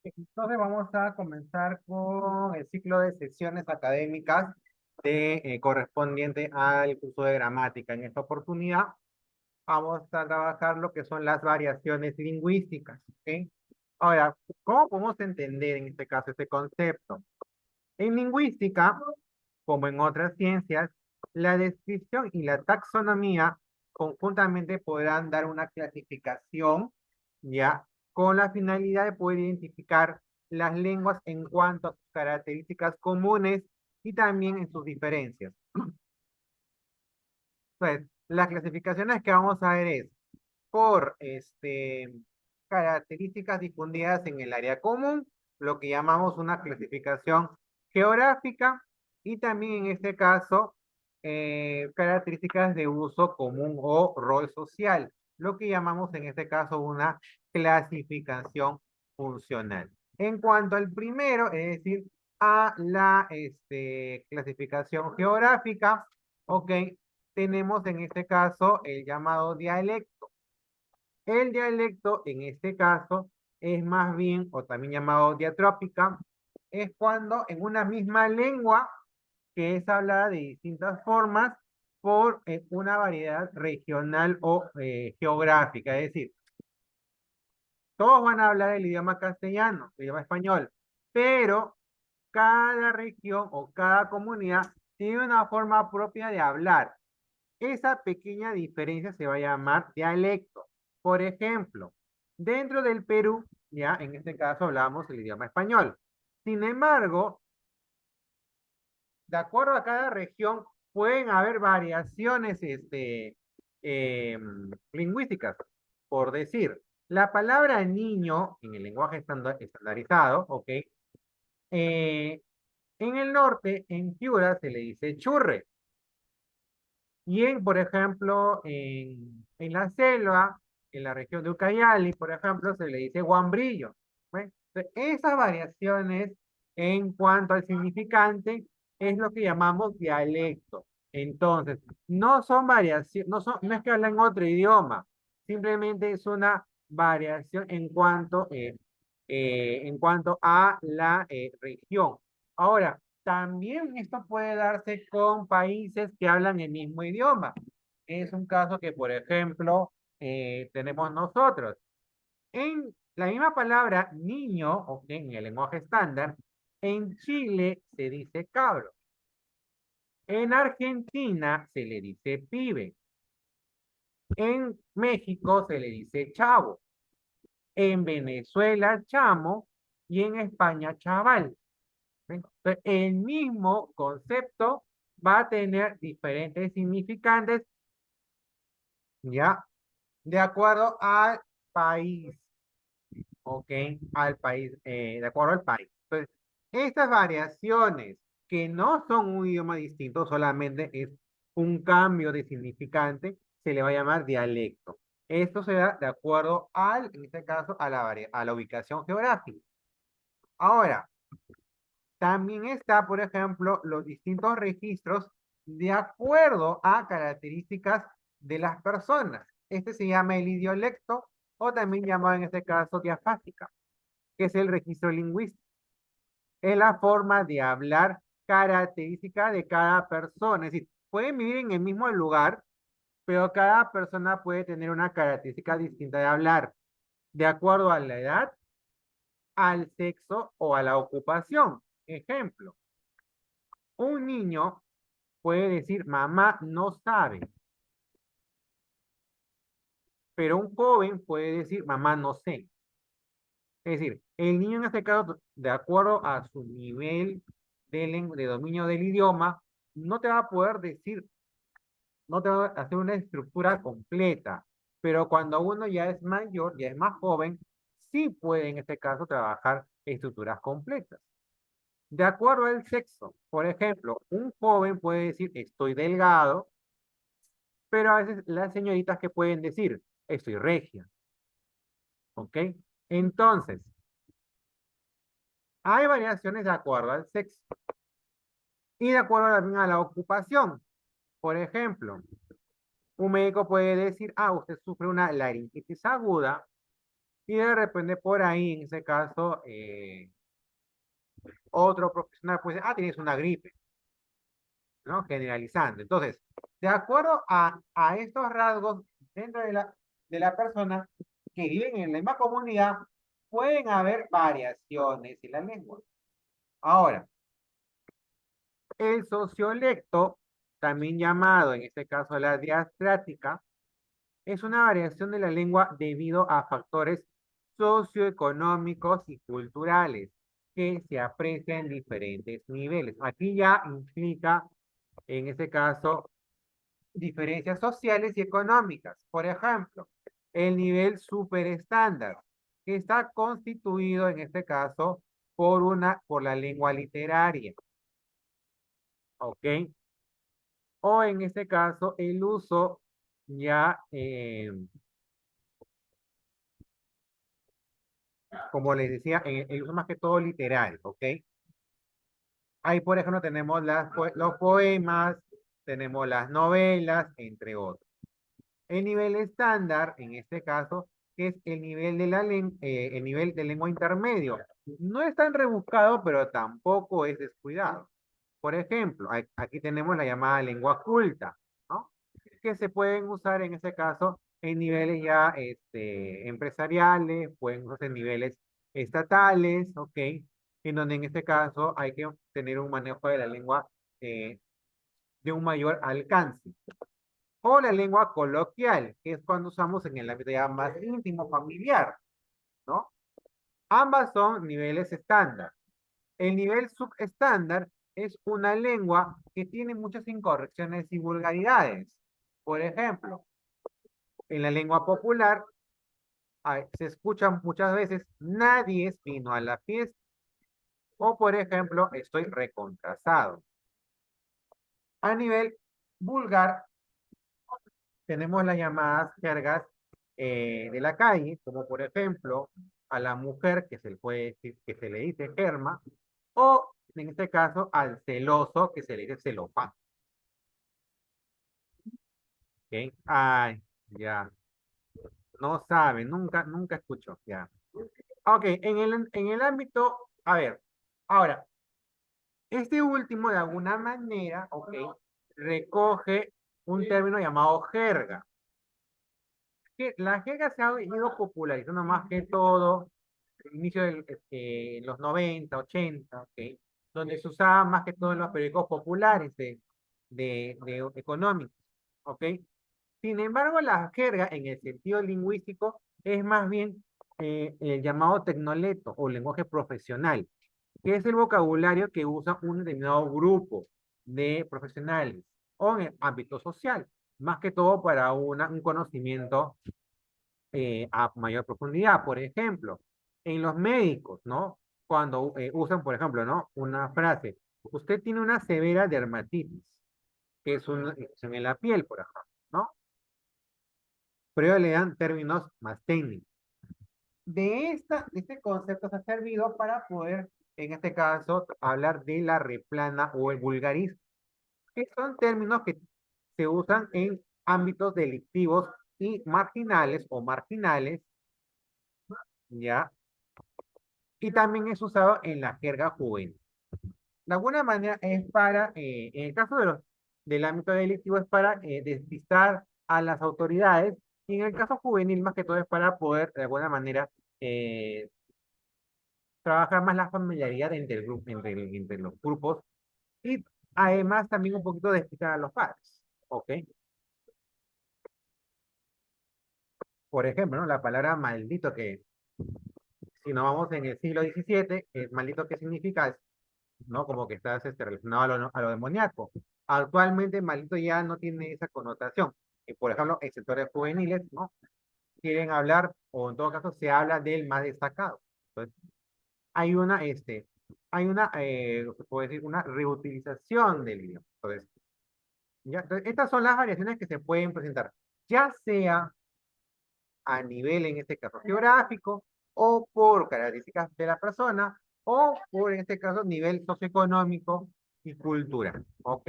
Entonces vamos a comenzar con el ciclo de sesiones académicas correspondiente al curso de gramática. En esta oportunidad vamos a trabajar lo que son las variaciones lingüísticas. ¿Ok? Ahora, ¿cómo podemos entender en este caso este concepto? En lingüística, como en otras ciencias, la descripción y la taxonomía conjuntamente podrán dar una clasificación, ya, con la finalidad de poder identificar las lenguas en cuanto a sus características comunes y también en sus diferencias. Entonces, las clasificaciones que vamos a ver es por características difundidas en el área común, lo que llamamos una clasificación geográfica, y también en este caso características de uso común o rol social, lo que llamamos en este caso una clasificación funcional. En cuanto al primero, es decir, a la clasificación geográfica, ok, tenemos en este caso el llamado dialecto. El dialecto, en este caso, es más bien, o también llamado diatrópica, es cuando en una misma lengua que es hablada de distintas formas por una variedad regional o geográfica. Es decir, todos van a hablar el idioma castellano, el idioma español, pero cada región o cada comunidad tiene una forma propia de hablar. Esa pequeña diferencia se va a llamar dialecto. Por ejemplo, dentro del Perú, ya en este caso hablamos el idioma español. Sin embargo, de acuerdo a cada región, pueden haber variaciones lingüísticas. Por decir, la palabra niño en el lenguaje estandarizado, ¿ok? En el norte, en Piura, se le dice churre. Y por ejemplo, en la selva, en la región de Ucayali, por ejemplo, se le dice guambrillo. ¿Ve? Entonces, esas variaciones en cuanto al significante es lo que llamamos dialecto. Entonces, no son variaciones, no es que hablan otro idioma, simplemente es una variación en cuanto a la región. Ahora, también esto puede darse con países que hablan el mismo idioma. Es un caso que, por ejemplo, tenemos nosotros. En la misma palabra niño, o en el lenguaje estándar, en Chile se dice cabro. En Argentina se le dice pibe. En México se le dice chavo. En Venezuela chamo y en España chaval. Entonces, el mismo concepto va a tener diferentes significantes, ¿ya? De acuerdo al país, ¿ok? Al país, de acuerdo al país. Entonces, estas variaciones que no son un idioma distinto, solamente es un cambio de significante, se le va a llamar dialecto. Esto se da de acuerdo en este caso, a la ubicación geográfica. Ahora, también está, por ejemplo, los distintos registros de acuerdo a características de las personas. Este se llama el idiolecto o también llamado en este caso diafásica, que es el registro lingüístico. Es la forma de hablar característica de cada persona. Es decir, pueden vivir en el mismo lugar, pero cada persona puede tener una característica distinta de hablar, de acuerdo a la edad, al sexo o a la ocupación. Ejemplo, un niño puede decir mamá no sabe, pero un joven puede decir mamá no sé. Es decir, el niño en este caso, de acuerdo a su nivel de dominio del idioma, no te va a poder decir, no te va a hacer una estructura completa, pero cuando uno ya es mayor, ya es más joven, sí puede en este caso trabajar estructuras completas. De acuerdo al sexo, por ejemplo, un joven puede decir estoy delgado, pero a veces las señoritas que pueden decir, estoy regia, ¿ok? Entonces, hay variaciones de acuerdo al sexo y de acuerdo también a la ocupación. Por ejemplo, un médico puede decir, usted sufre una laringitis aguda Y de repente por ahí, en ese caso, otro profesional puede decir, ah, tienes una gripe, ¿no? Generalizando. Entonces, de acuerdo a estos rasgos dentro de la persona que viven en la misma comunidad, pueden haber variaciones en la lengua. Ahora, el sociolecto, también llamado en este caso la diastrática, es una variación de la lengua debido a factores socioeconómicos y culturales que se aprecian en diferentes niveles. Aquí ya implica, en este caso, diferencias sociales y económicas. Por ejemplo, el nivel superestándar, que está constituido en este caso por la lengua literaria, ¿ok? O en este caso, el uso ya, como les decía, el uso más que todo literario, ¿ok? Ahí, por ejemplo, tenemos los poemas, tenemos las novelas, entre otros. El nivel estándar, en este caso, que es el nivel de el nivel de lengua intermedio. No es tan rebuscado, pero tampoco es descuidado. Por ejemplo, aquí tenemos la llamada lengua culta, ¿no? Que se pueden usar en este caso en niveles ya empresariales, pueden usarse en niveles estatales, ¿ok? En donde en este caso hay que tener un manejo de la lengua eh, de un mayor alcance. O la lengua coloquial, que es cuando usamos en el ámbito ya más íntimo, familiar, ¿no? Ambas son niveles estándar. El nivel subestándar es una lengua que tiene muchas incorrecciones y vulgaridades. Por ejemplo, en la lengua popular se escuchan muchas veces nadie vino a la fiesta. O por ejemplo, estoy recontrasado. A nivel vulgar, tenemos las llamadas jergas de la calle, como por ejemplo a la mujer que se le puede decir, que se le dice germa, o en este caso al celoso que se le dice celofán. ¿Ok? Ay, ya, no sabe, nunca escuchó, ya. Ok, en el ámbito, a ver, ahora, este último de alguna manera, ok, recoge un término llamado jerga. Que la jerga se ha ido popularizando más que todo inicio de los 90 80, ¿ok? Donde se usaba más que todo en los periódicos populares de económicos, ¿ok? Sin embargo, la jerga en el sentido lingüístico es más bien el llamado tecnoleto o lenguaje profesional, que es el vocabulario que usa un determinado grupo de profesionales o en el ámbito social, más que todo para un conocimiento a mayor profundidad. Por ejemplo, en los médicos, ¿no? Cuando usan, por ejemplo, ¿no? Una frase, usted tiene una severa dermatitis, que es una infección en la piel, por ejemplo, ¿no? Pero ellos le dan términos más técnicos. De este concepto se ha servido para poder, en este caso, hablar de la replana o el vulgarismo, que son términos que se usan en ámbitos delictivos y marginales o marginales, ¿ya? Y también es usado en la jerga juvenil. De alguna manera es para, en el caso del ámbito delictivo, es para despistar a las autoridades, y en el caso juvenil, más que todo, es para poder, de alguna manera, eh, trabajar más la familiaridad entre, el grupo, entre los grupos, y además también un poquito despistar a los padres, ¿ok? Por ejemplo, ¿no? La palabra maldito, que si nos vamos en el siglo XVII, maldito, ¿qué significa? ¿No? Como que estás relacionado a lo demoníaco. Actualmente, maldito ya no tiene esa connotación. Por ejemplo, en sectores juveniles, ¿no? Quieren hablar, o en todo caso, se habla del más destacado. Entonces, hay se puede decir, una reutilización del idioma. Entonces, ya, entonces, estas son las variaciones que se pueden presentar, ya sea a nivel, en este caso, geográfico, o por características de la persona, o por, en este caso, nivel socioeconómico y cultural. ¿Ok?